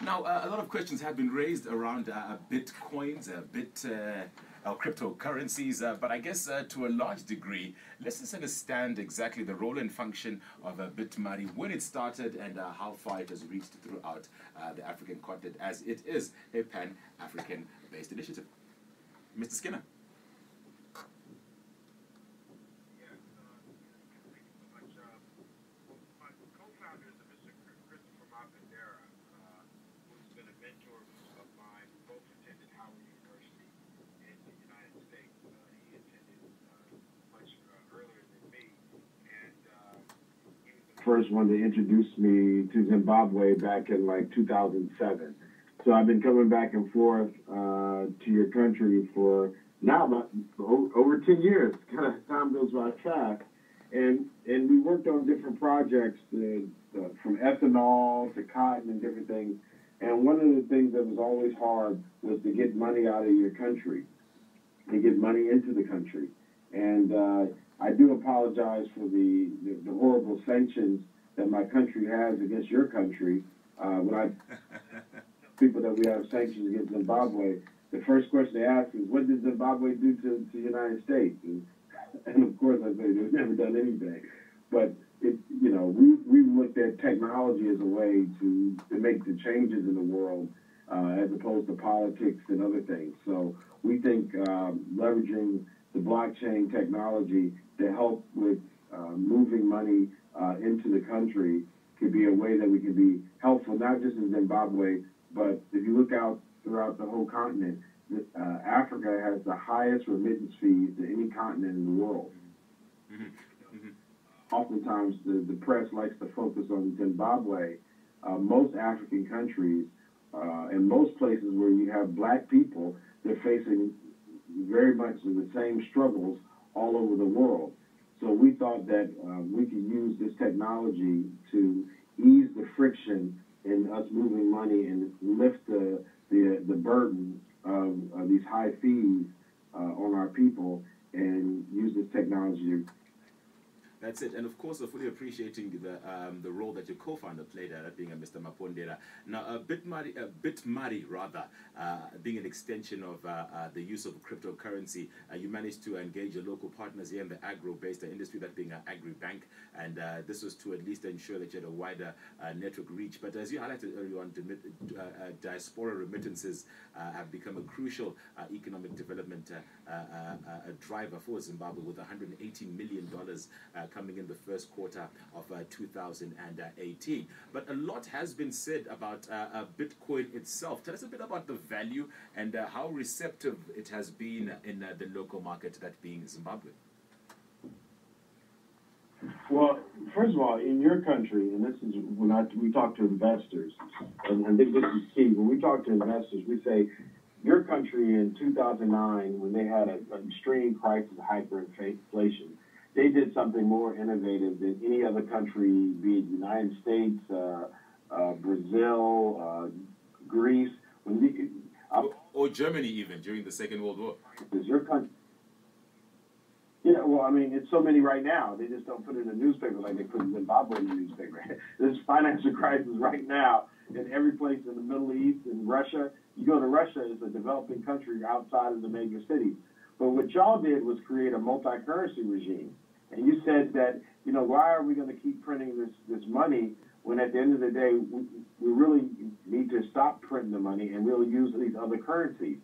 Now, a lot of questions have been raised around bitcoins, cryptocurrencies, but I guess to a large degree, let's just understand exactly the role and function of BitMari, when it started, and how far it has reached throughout the African continent, as it is a pan-African based initiative. Mr. Skinner. First one to introduce me to Zimbabwe back in like 2007. So I've been coming back and forth to your country for now about over 10 years. Kind of time goes by fast. And we worked on different projects from ethanol to cotton and different things. And one of the things that was always hard was to get money out of your country, to get money into the country. And I do apologize for the horrible sanctions that my country has against your country. When I people that we have sanctions against Zimbabwe, the first question they ask is, what did Zimbabwe do to the United States? And of course I say they've never done anything. But we looked at technology as a way to make the changes in the world as opposed to politics and other things. So we think leveraging the blockchain technology to help with moving money into the country could be a way that we can be helpful, not just in Zimbabwe, but if you look out throughout the whole continent, Africa has the highest remittance fees to any continent in the world. Mm-hmm. Mm-hmm. Oftentimes, the press likes to focus on Zimbabwe. Most African countries and most places where you have black people, they're facing very much the same struggles all over the world. So we thought that we could use this technology to ease the friction in us moving money and lift the burden of these high fees on our people, and use this technology. That's it, and of course, fully appreciating the role that your co-founder played, that being Mr. Mapondela. Now, BitMari rather, being an extension of the use of cryptocurrency, you managed to engage your local partners here in the agro-based industry, that being AgriBank, and this was to at least ensure that you had a wider network reach. But as you highlighted earlier on, diaspora remittances have become a crucial economic development driver for Zimbabwe, with $118 million coming in the first quarter of 2018. But a lot has been said about Bitcoin itself. Tell us a bit about the value and how receptive it has been in the local market, that being Zimbabwe. Well, first of all, in your country, and this is when we talk to investors, and I think this is key, when we talk to investors, we say, your country in 2009, when they had an extreme crisis of hyperinflation, they did something more innovative than any other country, be it the United States, Brazil, Greece, or Germany even during the Second World War. Is your country? Yeah, well, I mean, it's so many right now. They just don't put it in the newspaper like they put Zimbabwe in the newspaper. There's financial crisis right now in every place in the Middle East, in Russia. You go to Russia, it's a developing country outside of the major cities. But what y'all did was create a multi-currency regime. And you said that, why are we going to keep printing this money when at the end of the day, we really need to stop printing the money and really use these other currencies.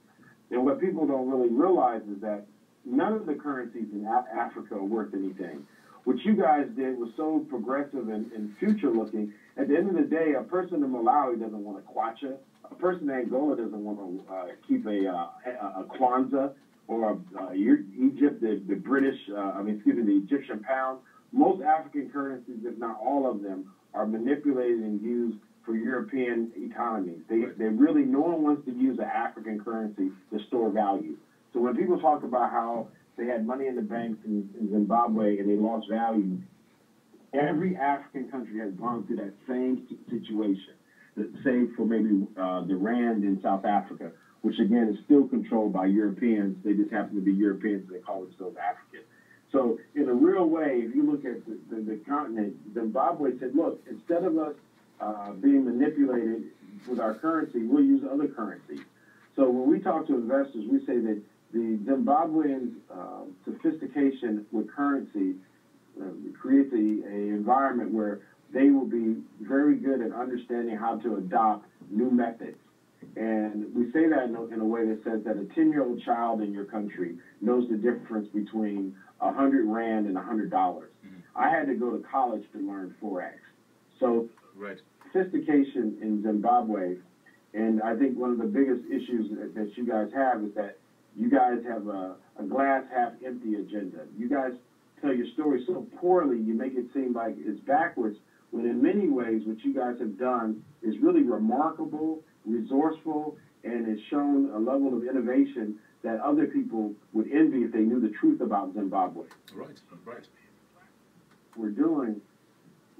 And what people don't really realize is that none of the currencies in Africa are worth anything. What you guys did was so progressive and future-looking. At the end of the day, a person in Malawi doesn't want a kwacha. A person in Angola doesn't want to keep a kwanzaa. Or Egypt, the British, the Egyptian pound. Most African currencies, if not all of them, are manipulated and used for European economies. They really, no one wants to use an African currency to store value. So when people talk about how they had money in the banks in Zimbabwe and they lost value, every African country has gone through that same situation, save for maybe the Rand in South Africa, which again is still controlled by Europeans. They just happen to be Europeans, they call themselves African. So in a real way, if you look at the continent, Zimbabwe said, look, instead of us being manipulated with our currency, we'll use other currency. So when we talk to investors, we say that the Zimbabwean sophistication with currency creates an environment where they will be very good at understanding how to adopt new methods. And we say that in a way that says that a 10-year-old child in your country knows the difference between 100 Rand and $100. I had to go to college to learn Forex. So sophistication in Zimbabwe, and I think one of the biggest issues that you guys have is that you guys have a glass half empty agenda. You guys tell your story so poorly, you make it seem like it's backwards, when in many ways what you guys have done is really remarkable, resourceful, and has shown a level of innovation that other people would envy if they knew the truth about Zimbabwe. Right. We're doing,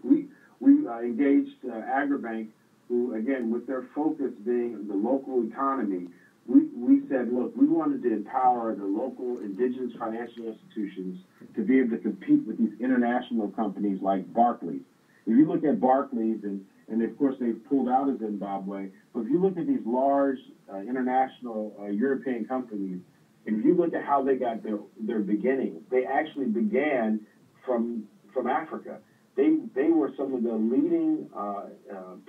we engaged Agribank, who, again, with their focus being the local economy, we said, look, we wanted to empower the local indigenous financial institutions to be able to compete with these international companies like Barclays. If you look at Barclays, and of course they've pulled out of Zimbabwe, but if you look at these large international European companies, if you look at how they got their beginnings, they actually began from Africa. They were some of the leading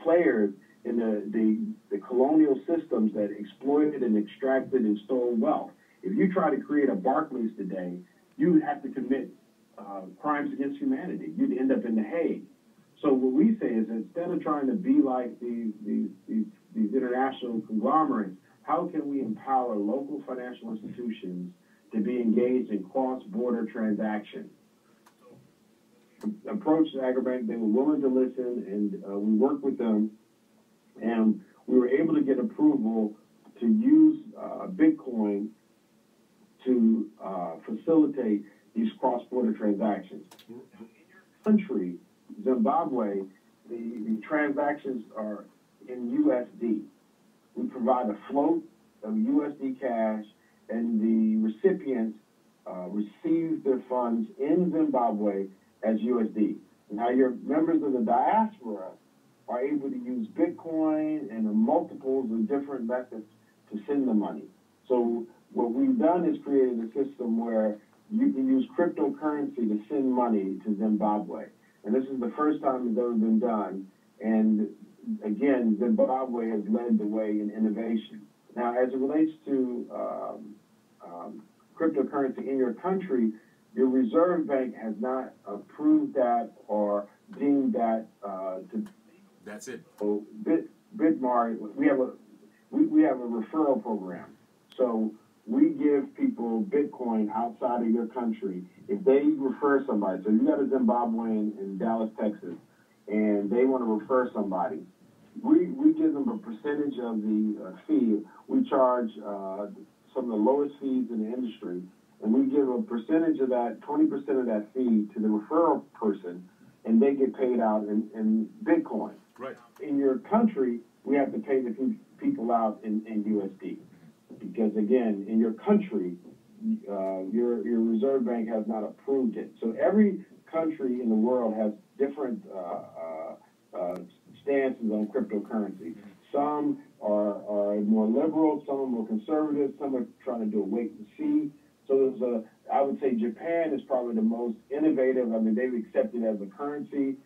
players in the colonial systems that exploited and extracted and stole wealth. If you try to create a Barclays today, you would have to commit crimes against humanity. You'd end up in The Hague. So what we say is, instead of trying to be like these international conglomerates, how can we empower local financial institutions to be engaged in cross-border transactions? Approached Agribank, they were willing to listen, and we worked with them, and we were able to get approval to use Bitcoin to facilitate these cross-border transactions. Country, Zimbabwe, the transactions are in USD. We provide a float of USD cash, and the recipients receive their funds in Zimbabwe as USD. Now, your members of the diaspora are able to use Bitcoin and multiples of different methods to send the money. So what we've done is created a system where you can use cryptocurrency to send money to Zimbabwe. And this is the first time it's ever been done. And again, Zimbabwe has led the way in innovation. Now, as it relates to cryptocurrency in your country, your Reserve Bank has not approved that or deemed that to. That's it. So BitMari, we have a referral program. So we give people Bitcoin outside of your country if they refer somebody. So you got a Zimbabwean in Dallas, Texas, and they want to refer somebody. We give them a percentage of the fee. We charge some of the lowest fees in the industry, and we give a percentage of that, 20% of that fee to the referral person, and they get paid out in Bitcoin. Right. In your country, we have to pay the people out in USD. Because, again, in your country, your Reserve Bank has not approved it. So every country in the world has different stances on cryptocurrency. Some are more liberal, some are more conservative, some are trying to do a wait and see. So I would say Japan is probably the most innovative. I mean, they've accepted it as a currency.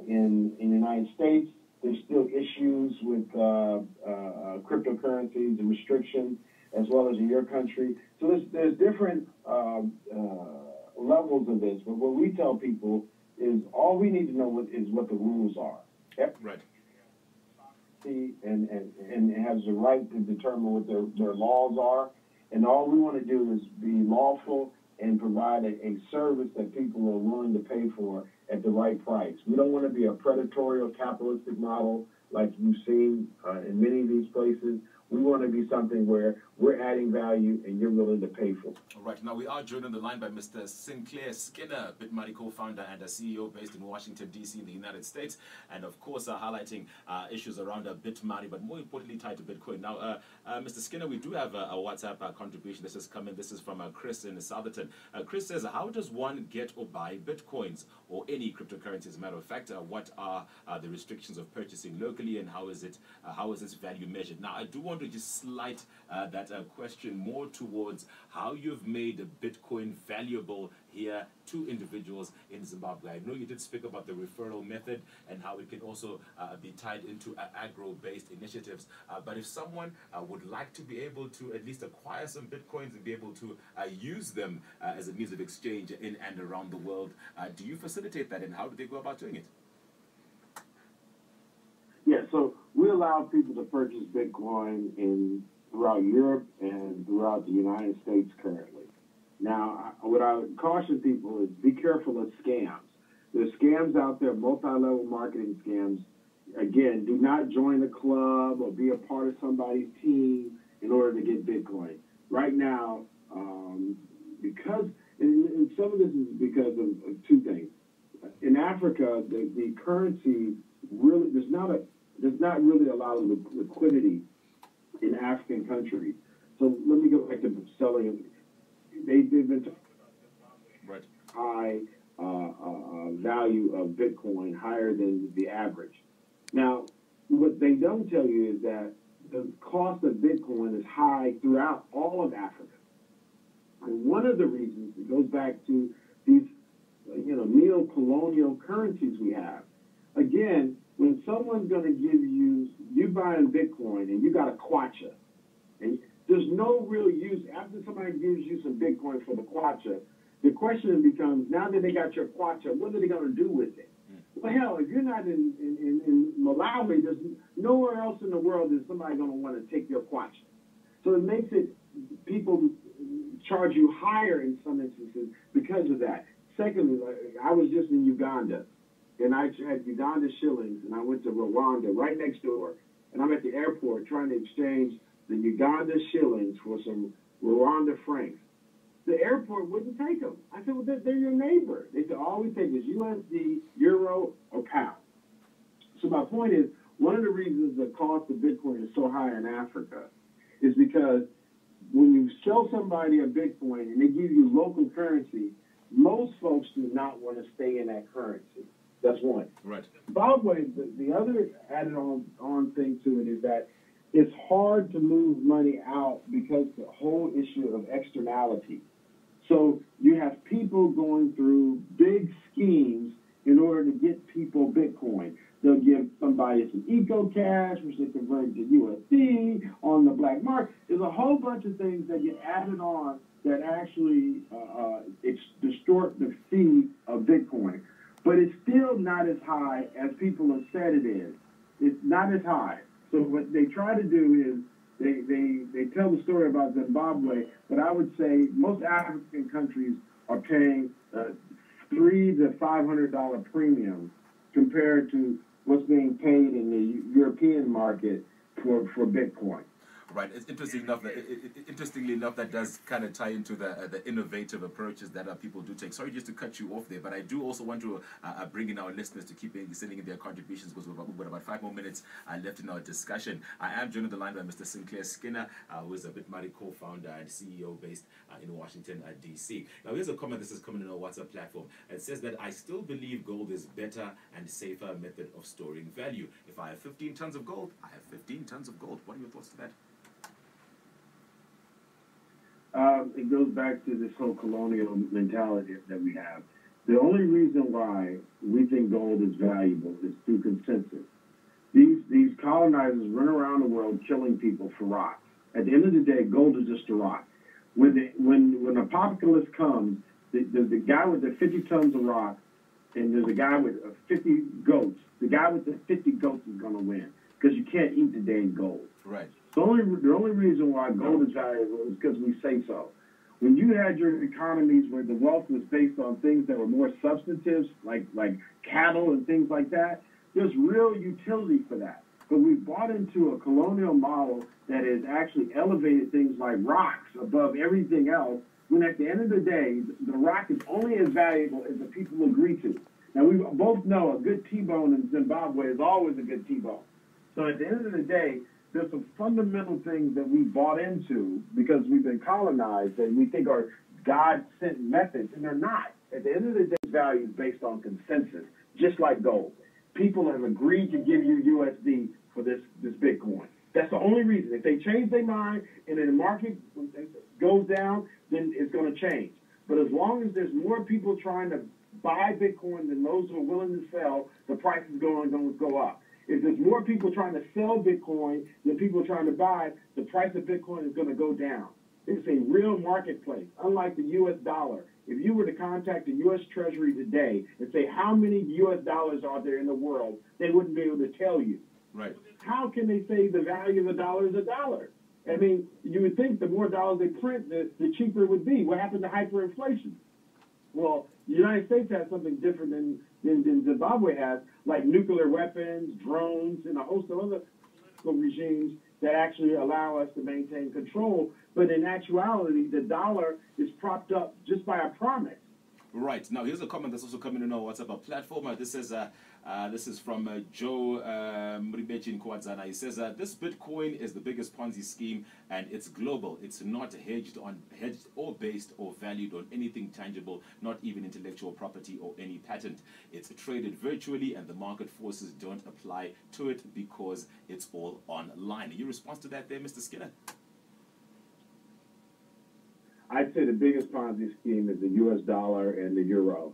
In the United States, there's still issues with cryptocurrencies and restrictions, as well as in your country. So there's different levels of this. But what we tell people is all we need to know is what the rules are. Right. And has the right to determine what their laws are. And all we want to do is be lawful and provide a service that people are willing to pay for at the right price. We don't want to be a predatory capitalistic model like you've seen in many of these places. We want to be something where we're adding value and you're willing to pay for it. All right. Now, we are joined on the line by Mr. Sinclair Skinner, BitMari co-founder and a CEO based in Washington, D.C. in the United States. And, of course, highlighting issues around BitMari, but more importantly tied to Bitcoin. Now, Mr. Skinner, we do have a WhatsApp contribution. This is coming. This is from Chris in Southerton. Chris says, how does one get or buy Bitcoins or any cryptocurrency? As a matter of fact, what are the restrictions of purchasing locally, and how is its value measured? Now, I do want to just slight that question more towards how you've made Bitcoin valuable here to individuals in Zimbabwe. I know you did speak about the referral method and how it can also be tied into agro-based initiatives. But if someone would like to be able to at least acquire some Bitcoins and be able to use them as a means of exchange in and around the world, do you facilitate that, and how do they go about doing it? Yeah, so we allow people to purchase Bitcoin throughout Europe and throughout the United States currently. Now, what I would caution people is be careful of scams. There's scams out there, multi-level marketing scams. Again, do not join a club or be a part of somebody's team in order to get Bitcoin. Right now, because, and some of this is because of two things. In Africa, the currency really, there's not really a lot of liquidity in African countries. So let me go back to selling. They've been talking about high value of Bitcoin, higher than the average. Now, what they don't tell you is that the cost of Bitcoin is high throughout all of Africa. And one of the reasons, it goes back to these, neo-colonial currencies we have. Again, when someone's going to give you buying Bitcoin and you got a kwacha, and there's no real use, after somebody gives you some Bitcoin for the kwacha, the question becomes, now that they got your kwacha, what are they going to do with it? Well, hell, if you're not in Malawi, there's nowhere else in the world is somebody going to want to take your kwacha. So it makes it, people charge you higher in some instances because of that. Secondly, I was just in Uganda, and I had Uganda shillings, and I went to Rwanda right next door, and I'm at the airport trying to exchange the Uganda shillings for some Rwanda francs. The airport wouldn't take them. I said, well, they're your neighbor. They said, all we take is USD, Euro, or pound. So my point is, one of the reasons the cost of Bitcoin is so high in Africa is because when you sell somebody a Bitcoin and they give you local currency, most folks do not want to stay in that currency. That's one. Right. Zimbabwe, the other added on thing to it is that it's hard to move money out because the whole issue of externality. So you have people going through big schemes in order to get people Bitcoin. They'll give somebody some eco cash, which they convert to USD on the black market. There's a whole bunch of things that get added on that actually distort the fee of Bitcoin. But it's still not as high as people have said it is. It's not as high. So what they try to do is they tell the story about Zimbabwe, but I would say most African countries are paying $300 to $500 premium compared to what's being paid in the European market for Bitcoin. Right. It's interestingly enough, that does kind of tie into the innovative approaches that people do take. Sorry just to cut you off there, but I do also want to bring in our listeners to keep sending in their contributions, because we've got about 5 more minutes left in our discussion. I am joined on the line by Mr. Sinclair Skinner, who is a BitMari co-founder and CEO based in Washington, D.C. Now, here's a comment. This is coming in our WhatsApp platform. It says that I still believe gold is better and safer method of storing value. If I have 15 tons of gold, I have 15 tons of gold. What are your thoughts to that? It goes back to this whole colonial mentality that we have. The only reason why we think gold is valuable is through consensus. These colonizers run around the world killing people for rocks. At the end of the day, gold is just a rock. When a populist comes, the guy with the 50 tons of rock, and there's a guy with 50 goats. The guy with the 50 goats is going to win because you can't eat the dang gold. Right. The only reason why gold is valuable is because we say so. When you had your economies where the wealth was based on things that were more substantive, like cattle and things like that, there's real utility for that. but we bought into a colonial model that has actually elevated things like rocks above everything else, when at the end of the day, the rock is only as valuable as the people agree to. Now, we both know a good T-bone in Zimbabwe is always a good T-bone. So at the end of the day, there's some fundamental things that we bought into because we've been colonized that we think are God-sent methods, and they're not. At the end of the day, value is based on consensus, just like gold. People have agreed to give you USD for this Bitcoin. That's the only reason. If they change their mind and then the market goes down, then it's going to change. But as long as there's more people trying to buy Bitcoin than those who are willing to sell, the price is going to go up. If there's more people trying to sell Bitcoin than people trying to buy, the price of Bitcoin is going to go down. It's a real marketplace, unlike the U.S. dollar. If you were to contact the U.S. Treasury today and say how many U.S. dollars are there in the world, they wouldn't be able to tell you. Right. How can they say the value of a dollar is a dollar? I mean, you would think the more dollars they print, the cheaper it would be. What happened to hyperinflation? Well, the United States has something different than Zimbabwe has, like nuclear weapons, drones, and a host of other political regimes that actually allow us to maintain control. But in actuality, the dollar is propped up just by a promise. Right. Now, here's a comment that's also coming in our WhatsApp platform. This is from Joe Mribechin Kwadzana. He says, this Bitcoin is the biggest Ponzi scheme, and it's global. It's not hedged or based or valued on anything tangible, not even intellectual property or any patent. It's traded virtually, and the market forces don't apply to it because it's all online. Your response to that there, Mr. Skinner? I'd say the biggest Ponzi scheme is the U.S. dollar and the euro.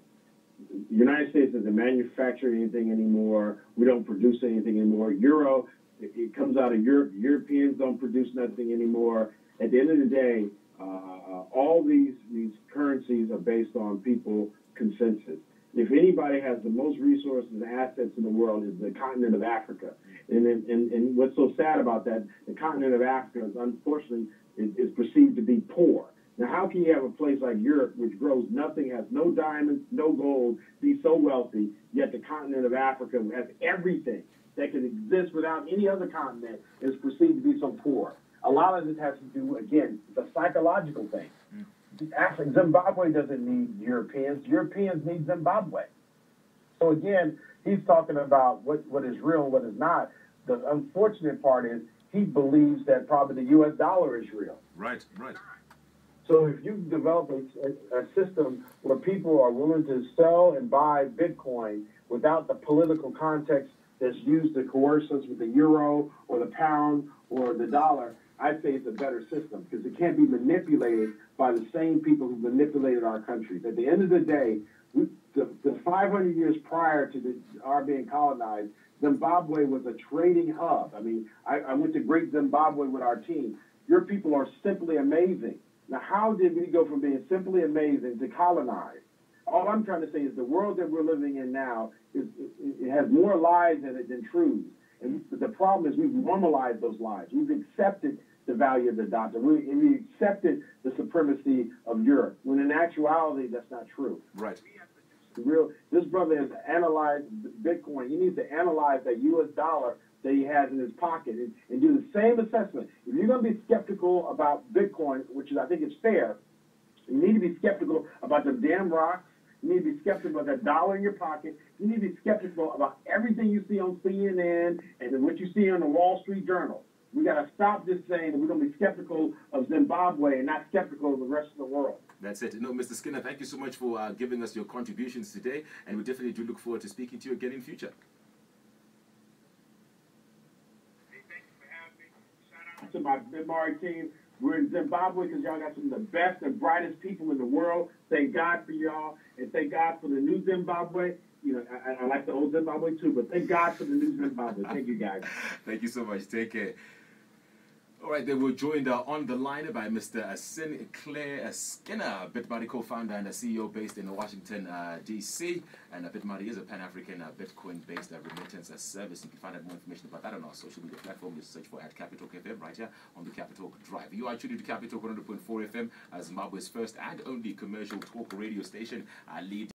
The United States doesn't manufacture anything anymore. We don't produce anything anymore. Euro, it comes out of Europe. Europeans don't produce nothing anymore. At the end of the day, all these currencies are based on people consensus. If anybody has the most resources and assets in the world, is the continent of Africa. And what's so sad about that, the continent of Africa is unfortunately is perceived to be poor. Now, how can you have a place like Europe, which grows nothing, has no diamonds, no gold, be so wealthy, yet the continent of Africa has everything that can exist without any other continent, is perceived to be so poor? A lot of this has to do, again, the psychological thing. Actually, Zimbabwe doesn't need Europeans. Europeans need Zimbabwe. So, again, he's talking about what is real and what is not. The unfortunate part is he believes that probably the U.S. dollar is real. Right, right. So if you develop a system where people are willing to sell and buy Bitcoin without the political context that's used to coerce us with the euro or the pound or the dollar, I'd say it's a better system because it can't be manipulated by the same people who manipulated our countries. At the end of the day, the 500 years prior to our being colonized, Zimbabwe was a trading hub. I mean, I went to Great Zimbabwe with our team. Your people are simply amazing. Now, how did we go from being simply amazing to colonized? All I'm trying to say is the world that we're living in now it has more lies in it than truths. And the problem is we've normalized those lies. We've accepted the value of the dollar. We accepted the supremacy of Europe, when in actuality, that's not true. Right. This brother has analyzed Bitcoin. He needs to analyze that U.S. dollar that he has in his pocket and do the same assessment. If you're going to be skeptical about Bitcoin, which is, I think, is fair, you need to be skeptical about the damn rocks. You need to be skeptical about that dollar in your pocket. You need to be skeptical about everything you see on CNN and what you see on the Wall Street Journal. We got to stop just saying that we're going to be skeptical of Zimbabwe and not skeptical of the rest of the world. That's it. No, Mr. Skinner, thank you so much for giving us your contributions today, and we definitely do look forward to speaking to you again in future. To my BitMari team, we're in Zimbabwe because y'all got some of the best and brightest people in the world. Thank God for y'all, and thank God for the new Zimbabwe. You know, I like the old Zimbabwe too, but thank God for the new Zimbabwe. Thank you, guys. Thank you so much. Take care. All right, then we're joined on the line by Mr. Sinclair Skinner, BitMari co-founder and a CEO based in Washington, D.C. And BitMari is a Pan-African Bitcoin-based remittance service. You can find out more information about that on our social media platform. Just search for @Capitalk FM right here on the Capitalk Drive. You are tuned to Capitalk 100.4 FM, Zimbabwe's first and only commercial talk radio station. Lead